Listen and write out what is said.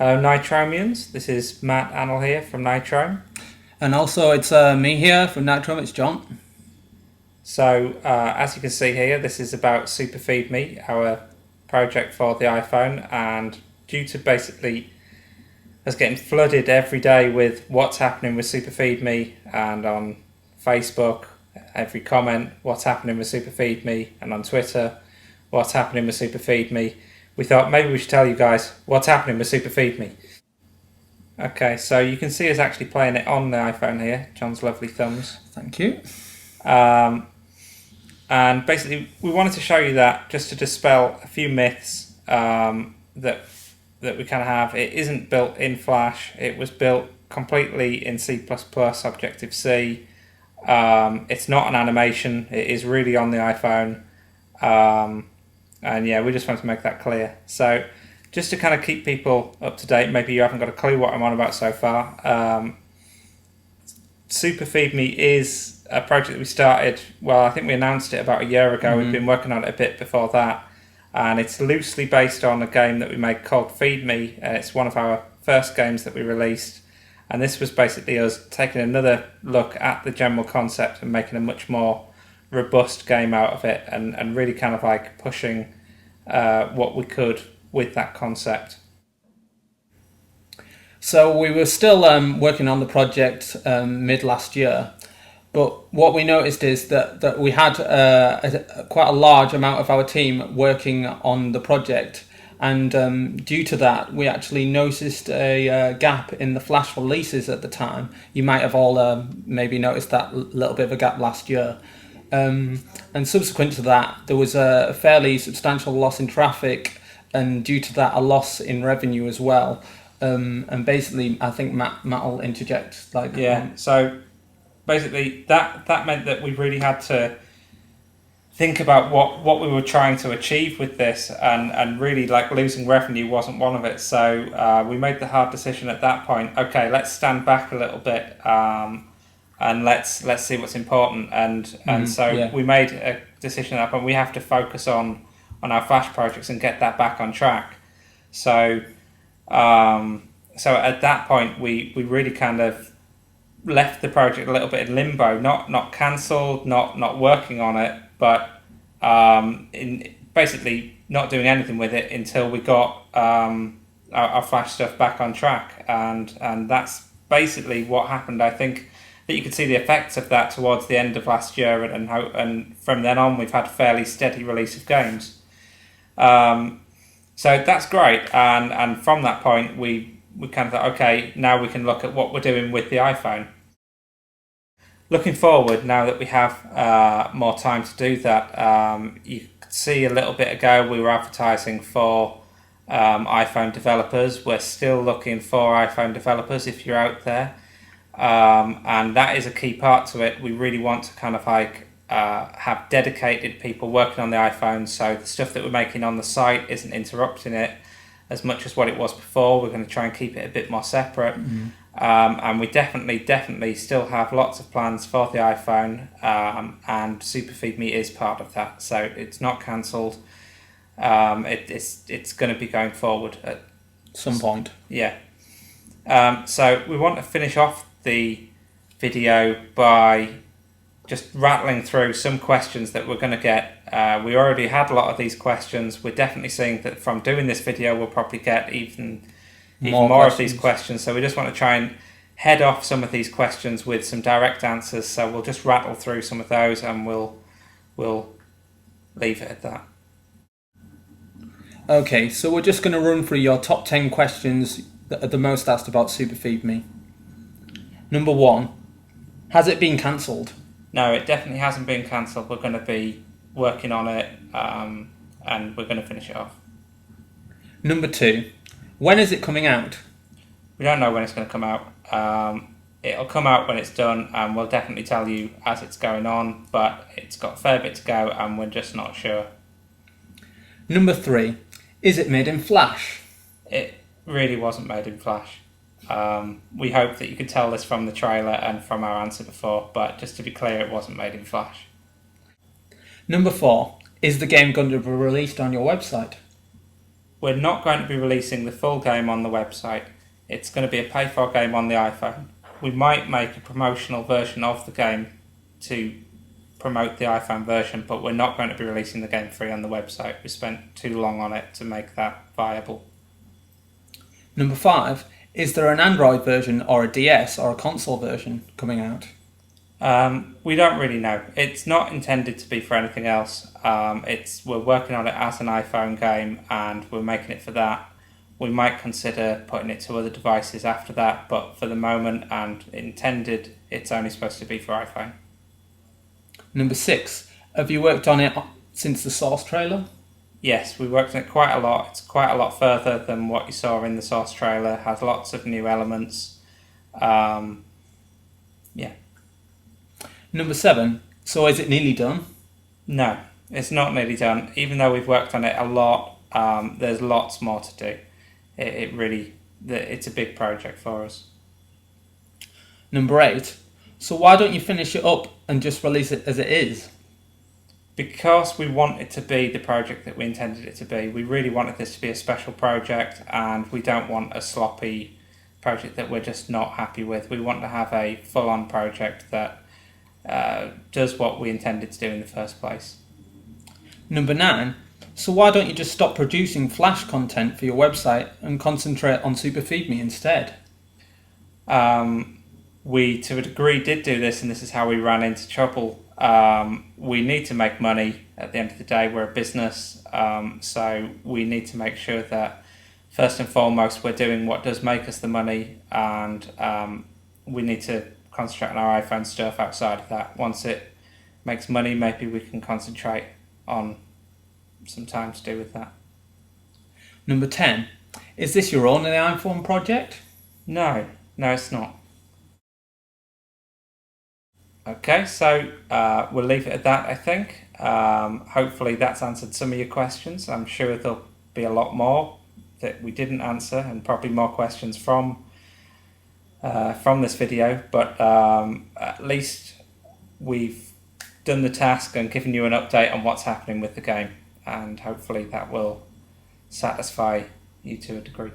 Hello Nitromians, this is Matt Annell here from Nitrome. And also it's me here from Nitrome, it's John. So as you can see here, this is about SuperFeedMe, our project for the iPhone, and due to basically us getting flooded every day with what's happening with SuperFeedMe, and on Facebook, every comment, what's happening with SuperFeedMe, and on Twitter, what's happening with SuperFeedMe, we thought maybe we should tell you guys what's happening with SuperFeedMe. Okay, so you can see us actually playing it on the iPhone here, John's lovely thumbs. Thank you. And basically, we wanted to show you that just to dispel a few myths that we kind of have. It isn't built in Flash. It was built completely in C++, Objective-C. It's not an animation. It is really on the iPhone. And yeah, we just wanted to make that clear. So just to kind of keep people up to date, maybe you haven't got a clue what I'm on about so far. SuperFeedMe is a project that we started, well, I think we announced it about a year ago. We've been working on it a bit before that. And it's loosely based on a game that we made called Feed Me. It's one of our first games that we released. And this was basically us taking another look at the general concept and making a much more robust game out of it, and really kind of like pushing what we could with that concept. So we were still working on the project mid last year, but what we noticed is that we had quite a large amount of our team working on the project, and due to that we actually noticed a gap in the Flash releases at the time. You might have all maybe noticed that little bit of a gap last year. And subsequent to that, there was a fairly substantial loss in traffic, and due to that, a loss in revenue as well. And basically, I think Matt will interject. So basically, that meant that we really had to think about what we were trying to achieve with this, and really like losing revenue wasn't one of it. So we made the hard decision at that point. Okay, let's stand back a little bit. And let's see what's important, and we made a decision at that point. We have to focus on our Flash projects and get that back on track. So at that point, we really kind of left the project a little bit in limbo, not cancelled, not working on it, but in basically not doing anything with it until we got our Flash stuff back on track, and that's basically what happened. I think that you could see the effects of that towards the end of last year, and from then on we've had a fairly steady release of games. So that's great, and from that point we kind of thought, okay, now we can look at what we're doing with the iPhone. Looking forward, now that we have more time to do that, you could see a little bit ago we were advertising for iPhone developers. We're still looking for iPhone developers if you're out there. And that is a key part to it. We really want to kind of like have dedicated people working on the iPhone, so the stuff that we're making on the site isn't interrupting it as much as what it was before. We're going to try and keep it a bit more separate. And we definitely still have lots of plans for the iPhone, and SuperFeedMe is part of that, so it's not cancelled. It's going to be going forward at some point. Yeah. So we want to finish off the video by just rattling through some questions that we're going to get. We already had a lot of these questions. We're definitely seeing that from doing this video we'll probably get even more of these questions, so we just want to try and head off some of these questions with some direct answers. So we'll just rattle through some of those, and we'll leave it at that. Okay, so we're just going to run through your top 10 questions that are the most asked about SuperFeedMe. Number 1, has it been cancelled? No, it definitely hasn't been cancelled. We're going to be working on it, and we're going to finish it off. Number 2, when is it coming out? We don't know when it's going to come out. It'll come out when it's done, and we'll definitely tell you as it's going on, but it's got a fair bit to go, and we're just not sure. Number 3, is it made in Flash? It really wasn't made in Flash. We hope that you could tell this from the trailer and from our answer before, but just to be clear, it wasn't made in Flash. Number 4, is the game going to be released on your website? we're not going to be releasing the full game on the website. It's going to be a pay-for game on the iPhone. We might make a promotional version of the game to promote the iPhone version, but we're not going to be releasing the game free on the website. We spent too long on it to make that viable. Number 5, is there an Android version or a DS or a console version coming out? We don't really know. It's not intended to be for anything else. We're working on it as an iPhone game, and we're making it for that. We might consider putting it to other devices after that, but for the moment and intended, it's only supposed to be for iPhone. Number 6, have you worked on it since the Source trailer? Yes, we worked on it quite a lot. It's quite a lot further than what you saw in the Source trailer. It has lots of new elements. Yeah. Number 7, so is it nearly done? No, it's not nearly done. Even though we've worked on it a lot, there's lots more to do. It's a big project for us. Number 8, so why don't you finish it up and just release it as it is? Because we want it to be the project that we intended it to be. We really wanted this to be a special project, and we don't want a sloppy project that we're just not happy with. We want to have a full-on project that does what we intended to do in the first place. Number 9, so why don't you just stop producing Flash content for your website and concentrate on SuperFeedMe instead? We, to a degree, did do this, and this is how we ran into trouble. We need to make money at the end of the day. We're a business, so we need to make sure that first and foremost we're doing what does make us the money, and we need to concentrate on our iPhone stuff outside of that. Once it makes money, maybe we can concentrate on some time to do with that. Number 10, is this your only iPhone project? No, it's not. Okay, so we'll leave it at that, I think. Hopefully that's answered some of your questions. I'm sure there'll be a lot more that we didn't answer, and probably more questions from this video, but at least we've done the task and given you an update on what's happening with the game, and hopefully that will satisfy you to a degree.